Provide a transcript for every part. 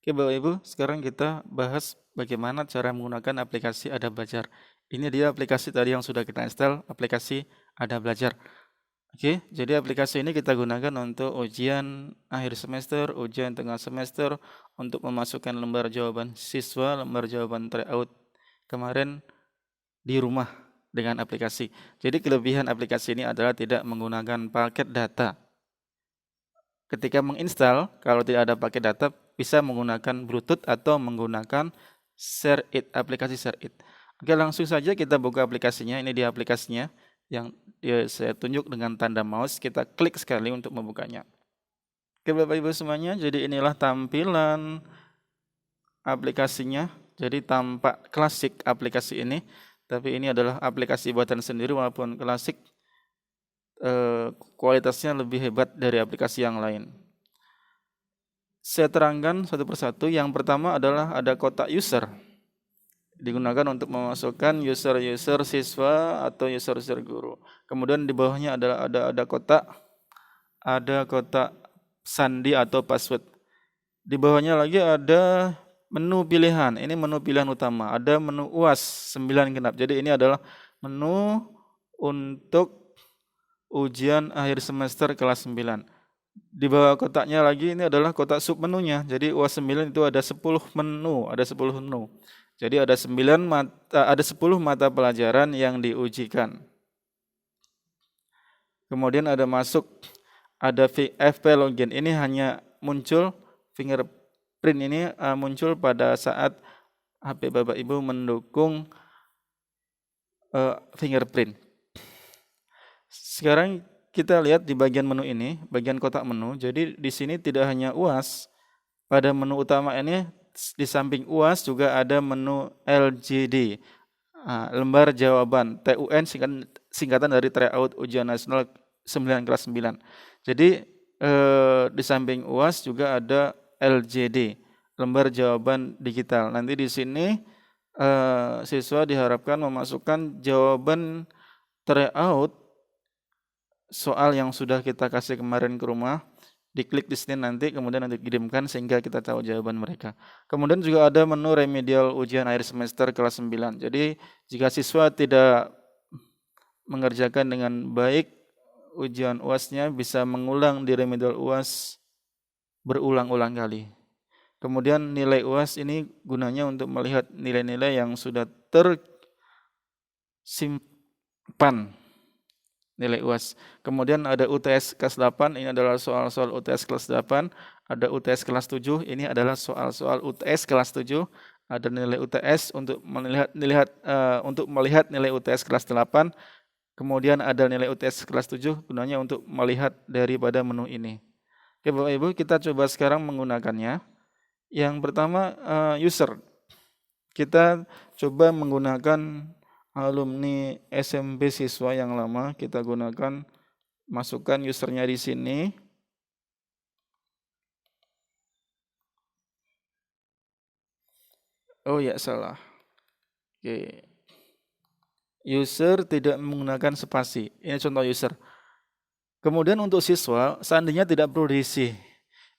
Oke Bapak Ibu, sekarang kita bahas bagaimana cara menggunakan aplikasi Ada Belajar. Ini dia aplikasi tadi yang sudah kita install, aplikasi Ada Belajar. Oke, jadi aplikasi ini kita gunakan untuk ujian akhir semester, ujian tengah semester, untuk memasukkan lembar jawaban siswa, lembar jawaban tryout kemarin di rumah dengan aplikasi. Jadi kelebihan aplikasi ini adalah tidak menggunakan paket data. Ketika menginstal, kalau tidak ada paket data, bisa menggunakan Bluetooth atau menggunakan ShareIt, aplikasi ShareIt. Oke, langsung saja kita buka aplikasinya. Ini dia aplikasinya yang saya tunjuk dengan tanda mouse. Kita klik sekali untuk membukanya. Oke Bapak Ibu semuanya, jadi inilah tampilan aplikasinya. Jadi tampak klasik aplikasi ini, tapi ini adalah aplikasi buatan sendiri walaupun klasik. Kualitasnya lebih hebat dari aplikasi yang lain. Saya terangkan satu persatu. Yang pertama adalah ada kotak user, digunakan untuk memasukkan user siswa atau user guru. Kemudian di bawahnya ada kotak sandi atau password. Di bawahnya lagi ada menu pilihan. Ini menu pilihan utama. Ada menu UAS 9 genap. Jadi ini adalah menu untuk ujian akhir semester kelas 9. Di bawah kotaknya lagi ini adalah kotak submenunya. Jadi UAS 9 itu ada 10 menu, Jadi ada 10 mata pelajaran yang diujikan. Kemudian ada FP login. Ini hanya muncul fingerprint ini muncul pada saat HP Bapak Ibu mendukung fingerprint. Sekarang kita lihat di bagian menu ini, bagian kotak menu. Jadi di sini tidak hanya UAS, pada menu utama ini di samping UAS juga ada menu LJD, lembar jawaban TUN, singkatan dari Tryout Ujian Nasional 9 kelas 9. Jadi di samping UAS juga ada LJD, lembar jawaban digital. Nanti di sini siswa diharapkan memasukkan jawaban tryout soal yang sudah kita kasih kemarin ke rumah, diklik di sini nanti, kemudian nanti dikirimkan sehingga kita tahu jawaban mereka. Kemudian juga ada menu remedial ujian akhir semester kelas 9. Jadi jika siswa tidak mengerjakan dengan baik ujian UAS-nya, bisa mengulang di remedial UAS berulang-ulang kali. Kemudian nilai UAS ini gunanya untuk melihat nilai-nilai yang sudah tersimpan, nilai UAS. Kemudian ada UTS kelas 8, ini adalah soal-soal UTS kelas 8. Ada UTS kelas 7, ini adalah soal-soal UTS kelas 7. Ada nilai UTS untuk melihat nilai UTS kelas 8. Kemudian ada nilai UTS kelas 7, gunanya untuk melihat daripada menu ini. Oke Bapak Ibu, kita coba sekarang menggunakannya. Yang pertama user. Kita coba menggunakan alumni SMP siswa yang lama, kita gunakan, masukkan usernya di sini. Oh ya, salah. Oke. User tidak menggunakan spasi. Ini contoh user. Kemudian untuk siswa, sandinya tidak perlu diisi.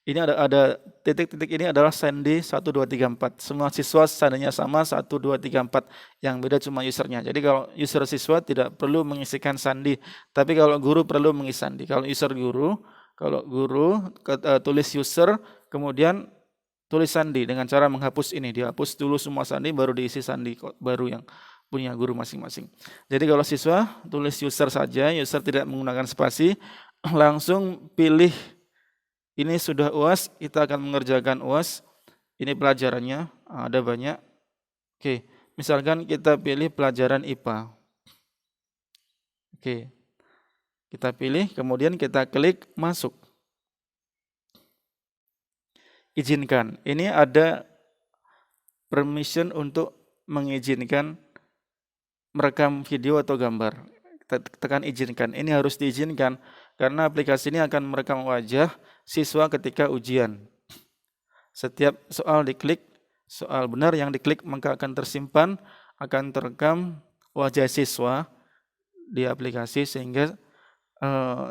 Ini ada titik-titik, ini adalah sandi 1, 2, 3, 4. Semua siswa sandinya sama 1, 2, 3, 4. Yang beda cuma usernya. Jadi kalau user siswa tidak perlu mengisikan sandi. Tapi kalau guru perlu mengisi sandi. Kalau guru tulis user, kemudian tulis sandi dengan cara menghapus ini. Dihapus dulu semua sandi, baru diisi sandi baru yang punya guru masing-masing. Jadi kalau siswa tulis user saja, user tidak menggunakan spasi, langsung pilih. Ini sudah UAS, kita akan mengerjakan UAS. Ini pelajarannya, ada banyak. Oke, misalkan kita pilih pelajaran IPA. Oke, kita pilih, kemudian kita klik masuk. Izinkan. Ini ada permission untuk mengizinkan merekam video atau gambar. Tekan izinkan. Ini harus diizinkan karena aplikasi ini akan merekam wajah siswa ketika ujian. Setiap soal diklik, soal benar yang diklik maka akan tersimpan, akan terekam wajah siswa di aplikasi sehingga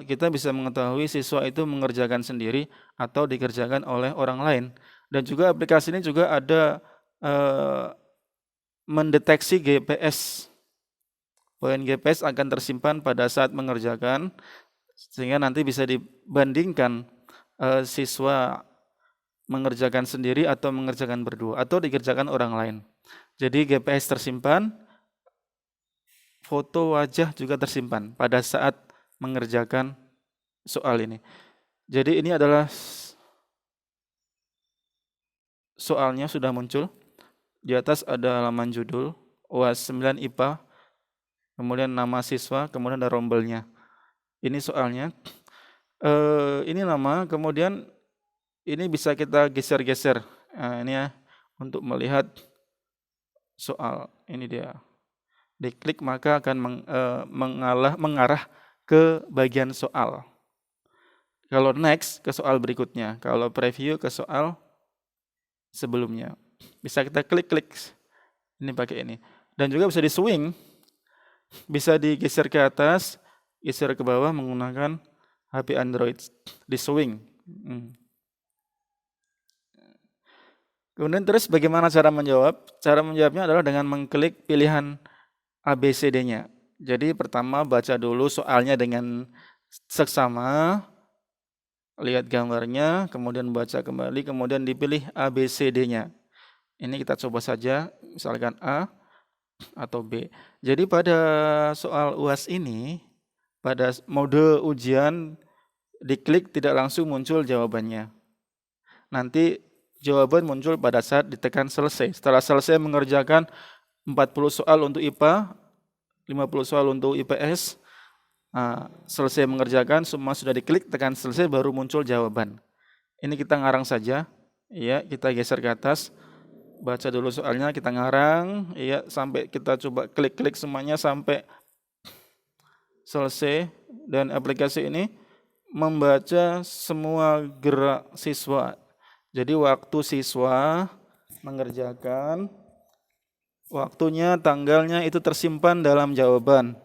kita bisa mengetahui siswa itu mengerjakan sendiri atau dikerjakan oleh orang lain. Dan juga aplikasi ini juga ada mendeteksi GPS. Poin GPS akan tersimpan pada saat mengerjakan, sehingga nanti bisa dibandingkan siswa mengerjakan sendiri atau mengerjakan berdua atau dikerjakan orang lain. Jadi GPS tersimpan, foto wajah juga tersimpan pada saat mengerjakan soal ini. Jadi ini adalah soalnya sudah muncul. Di atas ada halaman judul UAS 9 IPA, kemudian nama siswa, kemudian ada rombelnya. Ini soalnya. Ini nama, kemudian ini bisa kita geser-geser. Nah, ini ya untuk melihat soal. Ini dia. Diklik maka akan mengarah ke bagian soal. Kalau next ke soal berikutnya, kalau preview ke soal sebelumnya. Bisa kita klik-klik. Ini pakai ini. Dan juga bisa di swing. Bisa digeser ke atas, geser ke bawah menggunakan HP Android. Di swing. Kemudian terus bagaimana cara menjawab? Cara menjawabnya adalah dengan mengklik pilihan ABCD-nya. Jadi pertama baca dulu soalnya dengan seksama, lihat gambarnya, kemudian baca kembali, kemudian dipilih ABCD-nya. Ini kita coba saja, misalkan A atau B. Jadi pada soal UAS ini, pada mode ujian, diklik tidak langsung muncul jawabannya. Nanti jawaban muncul pada saat ditekan selesai. Setelah selesai mengerjakan 40 soal untuk IPA, 50 soal untuk IPS, selesai mengerjakan, semua sudah diklik, tekan selesai, baru muncul jawaban. Ini kita ngarang saja, ya, kita geser ke atas, baca dulu soalnya, kita ngarang, ya, sampai kita coba klik-klik semuanya sampai selesai. Dan aplikasi ini membaca semua gerak siswa. Jadi waktu siswa mengerjakan, waktunya, tanggalnya itu tersimpan dalam jawaban.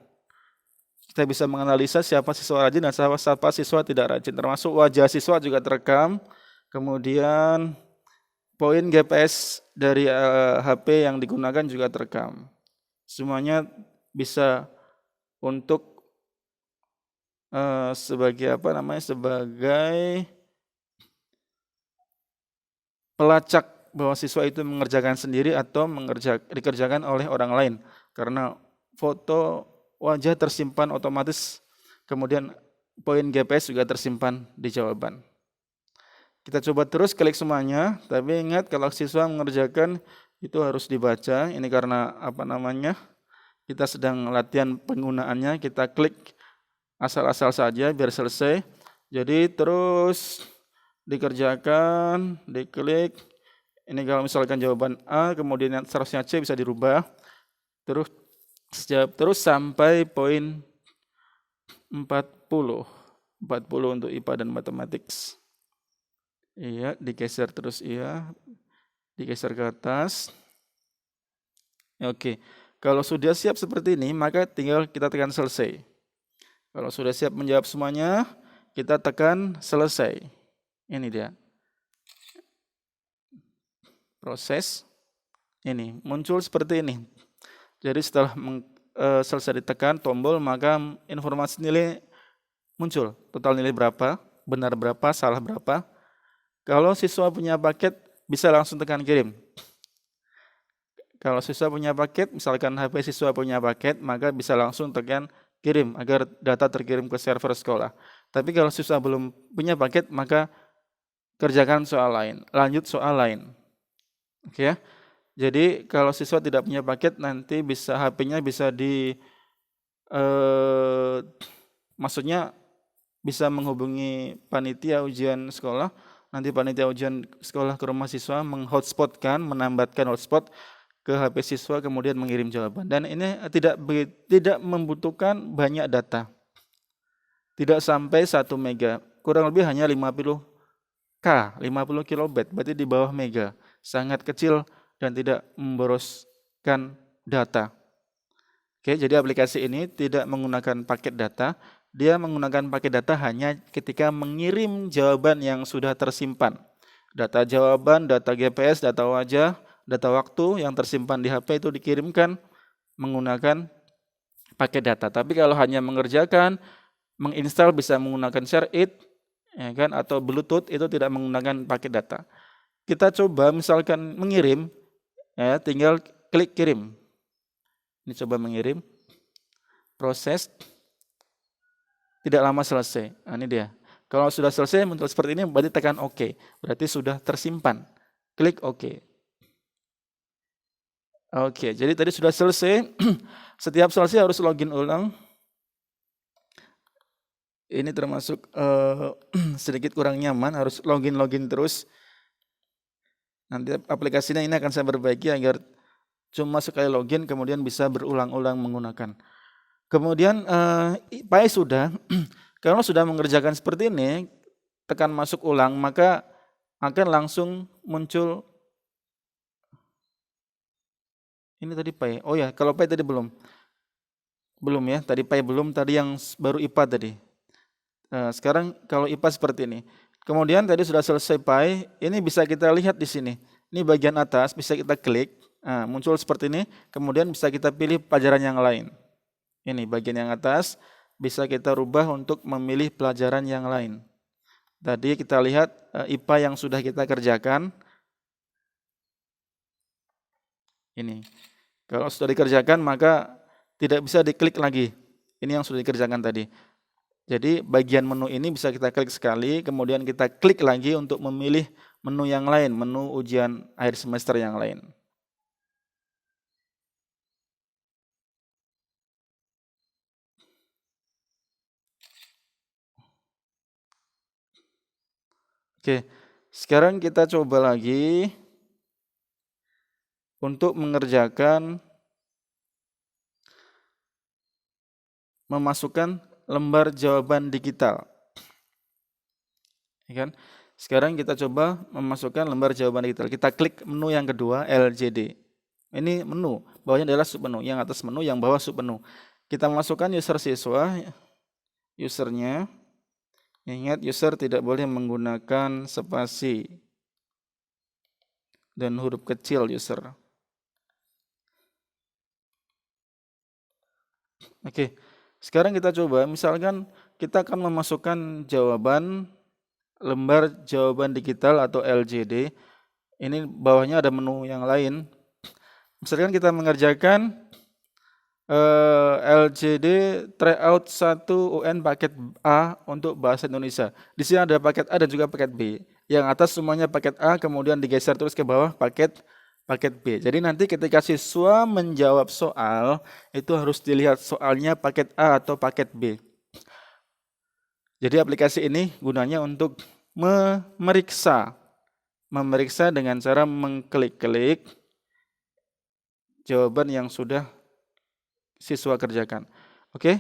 Kita bisa menganalisa siapa siswa rajin dan siapa siswa tidak rajin. Termasuk wajah siswa juga terekam. Kemudian poin GPS dari HP yang digunakan juga terekam. Semuanya bisa untuk sebagai sebagai pelacak bahwa siswa itu mengerjakan sendiri atau dikerjakan oleh orang lain. Karena foto wajah tersimpan otomatis, kemudian poin GPS juga tersimpan di jawaban. Kita coba terus klik semuanya, tapi ingat kalau siswa mengerjakan itu harus dibaca. Ini karena kita sedang latihan penggunaannya, kita klik asal-asal saja biar selesai. Jadi terus dikerjakan, diklik. Ini kalau misalkan jawaban A, kemudian seterusnya C bisa dirubah. Terus sampai poin 40 untuk IPA dan matematik. Iya, digeser terus, iya. Digeser ke atas. Oke. Kalau sudah siap seperti ini, maka tinggal kita tekan selesai. Kalau sudah siap menjawab semuanya, kita tekan selesai. Ini dia. Proses ini muncul seperti ini. Jadi setelah selesai ditekan tombol, maka informasi nilai muncul. Total nilai berapa, benar berapa, salah berapa. Kalau siswa punya paket, bisa langsung tekan kirim. Kalau siswa punya paket, misalkan HP siswa punya paket, maka bisa langsung tekan kirim agar data terkirim ke server sekolah. Tapi kalau siswa belum punya paket, maka kerjakan soal lain, lanjut soal lain. Oke ya. Jadi kalau siswa tidak punya paket, nanti bisa HP-nya bisa maksudnya bisa menghubungi panitia ujian sekolah. Nanti panitia ujian sekolah ke rumah siswa menghotspotkan, menambatkan hotspot ke HP siswa, kemudian mengirim jawaban. Dan ini tidak membutuhkan banyak data. Tidak sampai 1 mega, kurang lebih hanya 50 kilobyte, berarti di bawah mega. Sangat kecil dan tidak memboroskan data. Oke, jadi aplikasi ini tidak menggunakan paket data. Dia menggunakan paket data hanya ketika mengirim jawaban yang sudah tersimpan. Data jawaban, data GPS, data wajah, data waktu yang tersimpan di HP itu dikirimkan menggunakan paket data. Tapi kalau hanya mengerjakan, menginstal bisa menggunakan ShareIt, ya kan, atau Bluetooth itu tidak menggunakan paket data. Kita coba misalkan mengirim, ya, tinggal klik kirim. Ini coba mengirim, proses, tidak lama selesai. Nah, ini dia. Kalau sudah selesai muncul seperti ini, berarti tekan OK. Berarti sudah tersimpan. Klik OK. Oke, jadi tadi sudah selesai. Setiap selesai harus login ulang. Ini termasuk sedikit kurang nyaman, harus login terus. Nanti aplikasinya ini akan saya perbaiki agar cuma sekali login kemudian bisa berulang-ulang menggunakan. Kemudian PAI sudah, kalau sudah mengerjakan seperti ini, tekan masuk ulang, maka akan langsung muncul. Ini tadi PAI. Oh ya, kalau PAI tadi belum ya. Tadi PAI belum, tadi yang baru IPA tadi. Sekarang kalau IPA seperti ini. Kemudian tadi sudah selesai PAI, ini bisa kita lihat di sini. Ini bagian atas bisa kita klik, muncul seperti ini. Kemudian bisa kita pilih pelajaran yang lain. Ini bagian yang atas bisa kita rubah untuk memilih pelajaran yang lain. Tadi kita lihat IPA yang sudah kita kerjakan. Ini. Kalau sudah dikerjakan maka tidak bisa diklik lagi. Ini yang sudah dikerjakan tadi. Jadi bagian menu ini bisa kita klik sekali, kemudian kita klik lagi untuk memilih menu yang lain, menu ujian akhir semester yang lain. Oke, sekarang kita coba lagi untuk mengerjakan memasukkan lembar jawaban digital. Ya kan? Sekarang kita coba memasukkan lembar jawaban digital. Kita klik menu yang kedua, LJD. Ini menu, bawahnya adalah submenu. Yang atas menu, yang bawah submenu. Kita masukkan user siswa, usernya. Ingat, user tidak boleh menggunakan spasi dan huruf kecil user. Oke, sekarang kita coba, misalkan kita akan memasukkan jawaban lembar jawaban digital atau LJD. Ini bawahnya ada menu yang lain. Misalkan kita mengerjakan LJD tryout 1 UN paket A untuk bahasa Indonesia. Di sini ada paket A dan juga paket B. Yang atas semuanya paket A, kemudian digeser terus ke bawah paket B. Jadi nanti ketika siswa menjawab soal, itu harus dilihat soalnya paket A atau paket B. Jadi aplikasi ini gunanya untuk memeriksa dengan cara mengklik-klik jawaban yang sudah siswa kerjakan. Oke,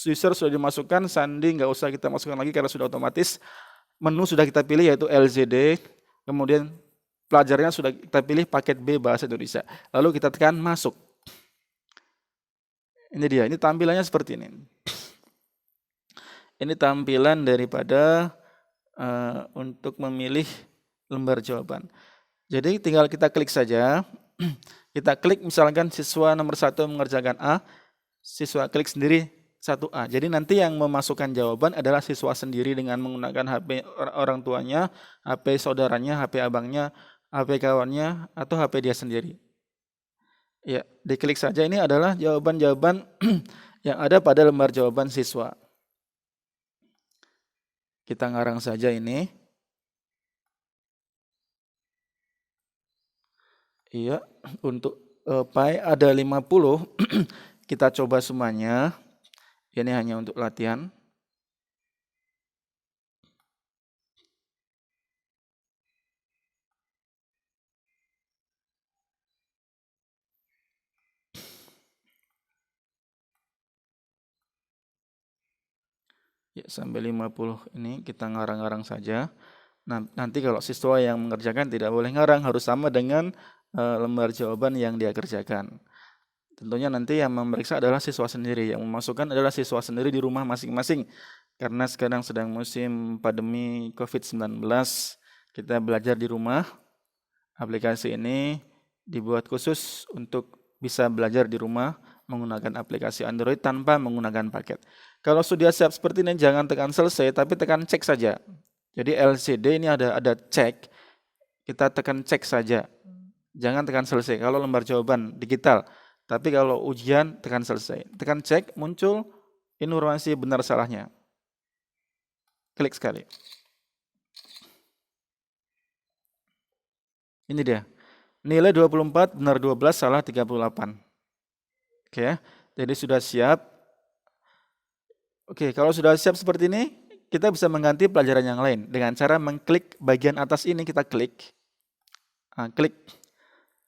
user sudah dimasukkan, sandi nggak usah kita masukkan lagi karena sudah otomatis. Menu sudah kita pilih yaitu LZD, kemudian pelajarannya sudah kita pilih paket B bahasa Indonesia. Lalu kita tekan masuk. Ini dia, ini tampilannya seperti ini. Ini tampilan daripada untuk memilih lembar jawaban. Jadi tinggal kita klik saja. Kita klik misalkan siswa nomor 1 mengerjakan A, siswa klik sendiri 1A. Jadi nanti yang memasukkan jawaban adalah siswa sendiri dengan menggunakan HP orang tuanya, HP saudaranya, HP abangnya, HP kawannya, atau HP dia sendiri. Ya, diklik saja. Ini adalah jawaban-jawaban yang ada pada lembar jawaban siswa. Kita ngarang saja ini. Iya, untuk PAI ada 50, kita coba semuanya. Ini hanya untuk latihan. Ya, sampai 50 ini kita ngarang-ngarang saja. Nah, nanti kalau siswa yang mengerjakan tidak boleh ngarang, harus sama dengan lembar jawaban yang dia kerjakan. Tentunya nanti yang memeriksa adalah siswa sendiri, yang memasukkan adalah siswa sendiri di rumah masing-masing. Karena sekarang sedang musim pandemi COVID-19, Kita belajar di rumah. Aplikasi ini dibuat khusus untuk bisa belajar di rumah menggunakan aplikasi Android tanpa menggunakan paket. Kalau sudah siap seperti ini, jangan tekan selesai, tapi tekan cek saja. Jadi LCD ini ada cek, kita tekan cek saja. Jangan tekan selesai kalau lembar jawaban digital. Tapi kalau ujian, tekan selesai. Tekan cek, muncul informasi benar salahnya. Klik sekali. Ini dia. Nilai 24, benar 12, salah 38. Oke, jadi sudah siap. Oke, kalau sudah siap seperti ini, kita bisa mengganti pelajaran yang lain dengan cara mengklik bagian atas ini, kita klik. Klik.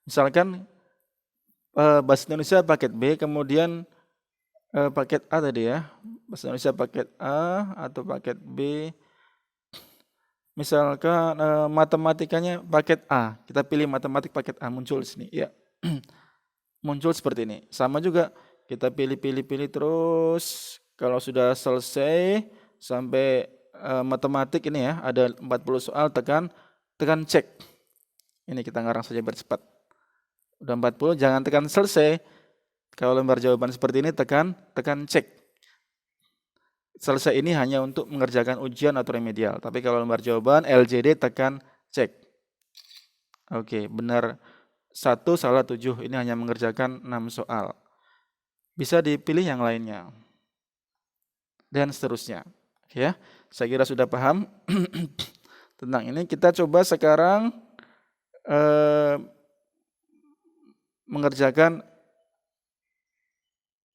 Misalkan Bahasa Indonesia paket B, kemudian paket A tadi ya. Bahasa Indonesia paket A atau paket B. Misalkan matematikanya paket A. Kita pilih matematik paket A, muncul di sini. Ya. Muncul seperti ini. Sama juga kita pilih terus. Kalau sudah selesai sampai matematik ini ya, ada 40 soal, tekan cek. Ini kita ngarang saja biar cepat. Udah 40, jangan tekan selesai. Kalau lembar jawaban seperti ini, tekan cek. Selesai ini hanya untuk mengerjakan ujian atau remedial. Tapi kalau lembar jawaban LJD, tekan cek. Oke, benar 1, salah 7. Ini hanya mengerjakan 6 soal. Bisa dipilih yang lainnya. Dan seterusnya. Ya, saya kira sudah paham tentang ini. Kita coba sekarang mengerjakan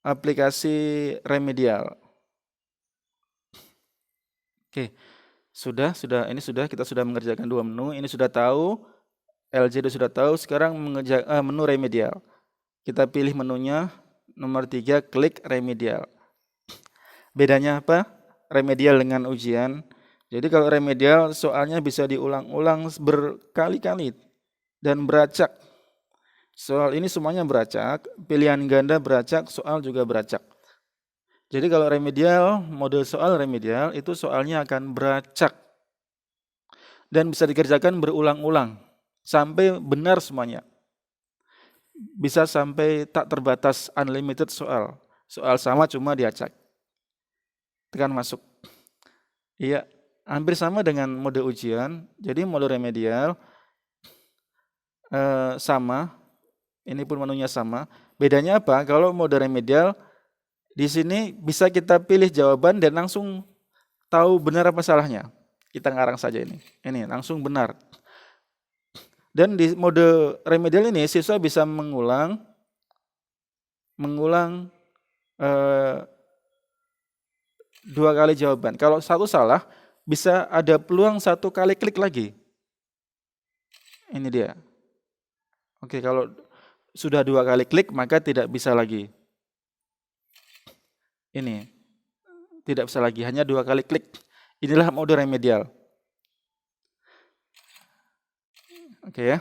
aplikasi remedial. Oke, kita sudah mengerjakan 2 menu. Ini sudah tahu, LJD sudah tahu. Sekarang mengerjakan menu remedial. Kita pilih menunya, nomor 3, klik remedial. Bedanya apa? Remedial dengan ujian. Jadi kalau remedial soalnya bisa diulang-ulang berkali-kali dan beracak. Soal ini semuanya beracak, pilihan ganda beracak, soal juga beracak. Jadi kalau remedial, mode soal remedial itu soalnya akan beracak dan bisa dikerjakan berulang-ulang sampai benar semuanya. Bisa sampai tak terbatas, unlimited soal. Soal sama cuma diacak. Tekan masuk. Iya, hampir sama dengan mode ujian. Jadi mode remedial sama. Ini pun menunya sama. Bedanya apa? Kalau mode remedial di sini bisa kita pilih jawaban dan langsung tahu benar apa salahnya. Kita ngarang saja ini. Ini langsung benar. Dan di mode remedial ini siswa bisa mengulang 2 kali jawaban. Kalau 1 salah, bisa ada peluang 1 kali klik lagi. Ini dia. Oke, kalau sudah 2 kali klik, maka tidak bisa lagi. Ini tidak bisa lagi, hanya 2 kali klik. Inilah mode remedial. Oke ya.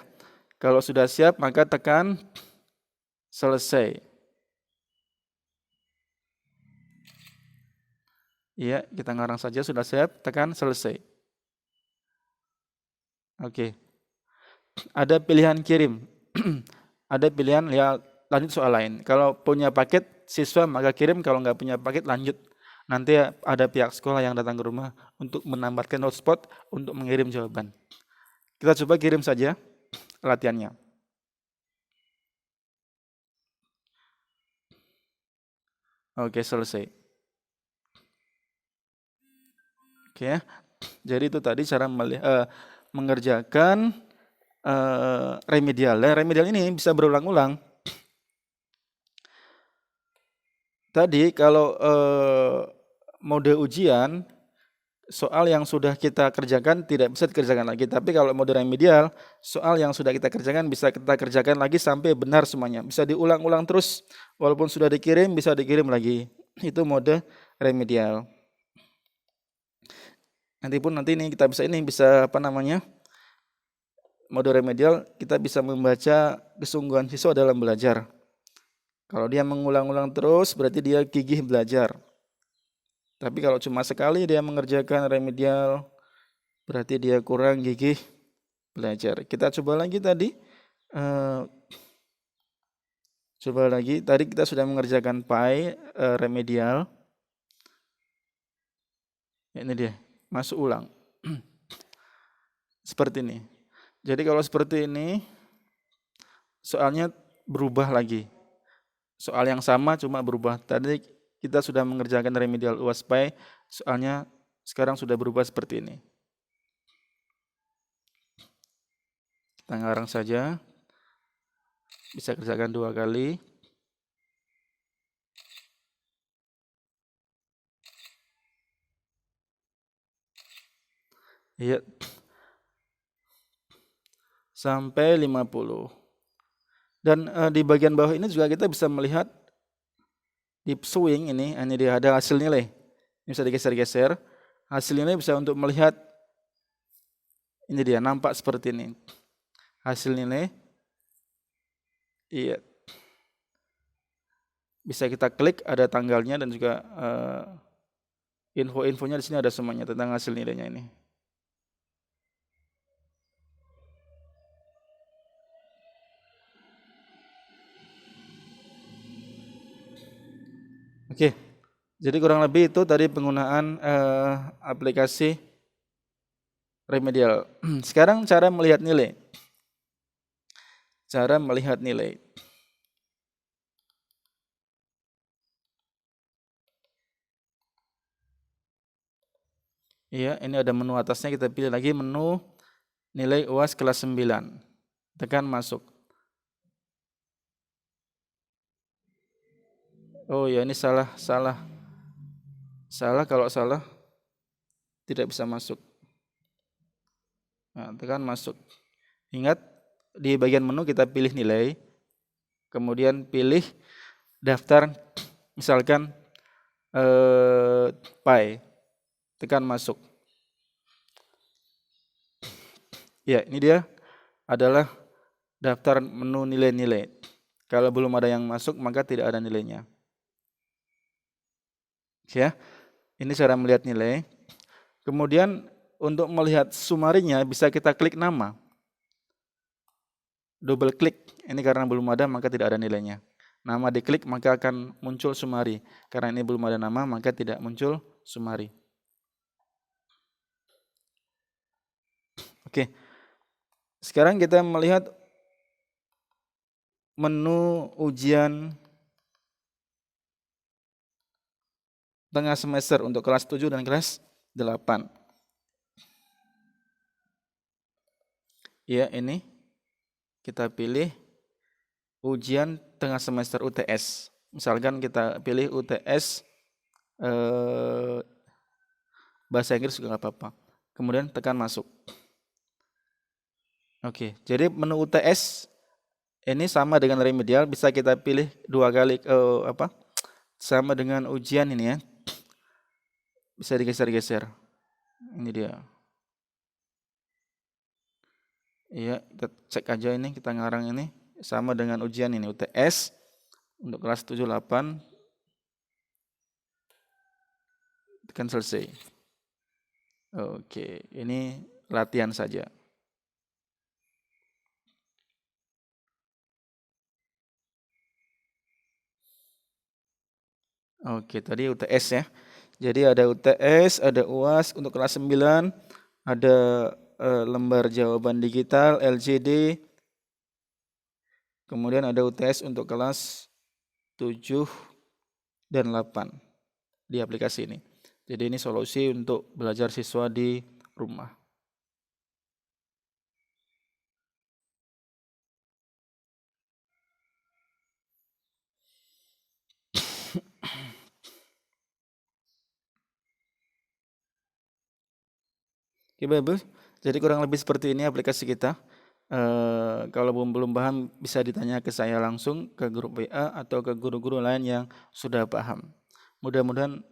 Kalau sudah siap, maka tekan selesai. Iya, kita ngarang saja, sudah siap, tekan selesai. Oke. Ada pilihan kirim. Ada pilihan lanjut soal lain. Kalau punya paket siswa maka kirim, kalau nggak punya paket lanjut. Nanti ada pihak sekolah yang datang ke rumah untuk menambahkan hotspot untuk mengirim jawaban. Kita coba kirim saja latihannya. Oke, selesai. Oke, jadi itu tadi cara mengerjakan remedial. Remedial ini bisa berulang-ulang. Tadi kalau mode ujian, soal yang sudah kita kerjakan tidak bisa dikerjakan lagi. Tapi kalau mode remedial, soal yang sudah kita kerjakan bisa kita kerjakan lagi sampai benar semuanya. Bisa diulang-ulang terus, walaupun sudah dikirim, bisa dikirim lagi. Itu mode remedial. Nanti ini kita bisa mode remedial, kita bisa membaca kesungguhan siswa dalam belajar. Kalau dia mengulang-ulang terus, berarti dia gigih belajar. Tapi kalau cuma sekali dia mengerjakan remedial, berarti dia kurang gigih belajar. Kita coba lagi tadi. Eh, Coba lagi. Tadi kita sudah mengerjakan pi remedial. Ini dia. Masuk ulang. Seperti ini. Jadi kalau seperti ini, soalnya berubah lagi. Soal yang sama cuma berubah. Tadi kita sudah mengerjakan remedial UAS pi. Soalnya sekarang sudah berubah seperti ini. Kita ngarang saja. Bisa kerjakan 2 kali. Iya. Sampai 50. Dan di bagian bawah ini juga kita bisa melihat di swing ini dia ada hasil nilai. Ini bisa digeser-geser. Hasil nilai bisa untuk melihat, ini dia, nampak seperti ini. Hasil nilai. Iya. Bisa kita klik, ada tanggalnya dan juga info-infonya di sini ada semuanya tentang hasil nilainya ini. Oke. Jadi kurang lebih itu tadi penggunaan aplikasi remedial. Sekarang cara melihat nilai. Cara melihat nilai. Iya, ini ada menu atasnya, kita pilih lagi menu nilai UAS kelas 9. Tekan masuk. Oh ya, ini salah. Salah kalau salah tidak bisa masuk. Nah, tekan masuk. Ingat, di bagian menu kita pilih nilai, kemudian pilih daftar, misalkan pi, tekan masuk. Ya, ini dia adalah daftar menu nilai-nilai. Kalau belum ada yang masuk, maka tidak ada nilainya. Ya, ini cara melihat nilai. Kemudian untuk melihat sumarinya bisa kita klik nama. Double klik, ini karena belum ada maka tidak ada nilainya. Nama diklik maka akan muncul sumari. Karena ini belum ada nama maka tidak muncul sumari. Oke. Sekarang kita melihat menu ujian tengah semester untuk kelas 7 dan kelas 8. Ya, ini kita pilih ujian tengah semester UTS. Misalkan kita pilih UTS bahasa Inggris juga nggak apa-apa. Kemudian tekan masuk. Oke, jadi menu UTS ini sama dengan remedial, bisa kita pilih 2 kali sama dengan ujian ini ya. Bisa digeser-geser. Ini dia. Iya, kita cek aja ini, kita ngarang ini sama dengan ujian ini UTS untuk kelas 7 8. Tekan selesai. Oke, ini latihan saja. Oke, tadi UTS ya. Jadi ada UTS, ada UAS untuk kelas 9, ada lembar jawaban digital LJD. Kemudian ada UTS untuk kelas 7 dan 8 di aplikasi ini. Jadi ini solusi untuk belajar siswa di rumah. Oke, bagus. Jadi kurang lebih seperti ini aplikasi kita. Kalau belum paham bisa ditanya ke saya langsung, ke grup WA atau ke guru-guru lain yang sudah paham. Mudah-mudahan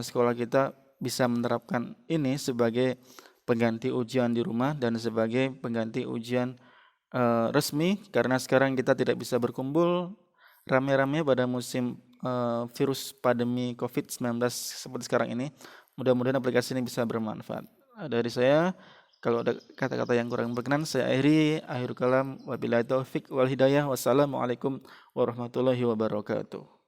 sekolah kita bisa menerapkan ini sebagai pengganti ujian di rumah dan sebagai pengganti ujian resmi, karena sekarang kita tidak bisa berkumpul rame-rame pada musim virus pandemi COVID-19 seperti sekarang ini. Mudah-mudahan aplikasi ini bisa bermanfaat. Dari saya, Kalau ada kata-kata yang kurang berkenan, saya akhir kalam. Wabillahi taufik wal hidayah. Wassalamualaikum warahmatullahi wabarakatuh.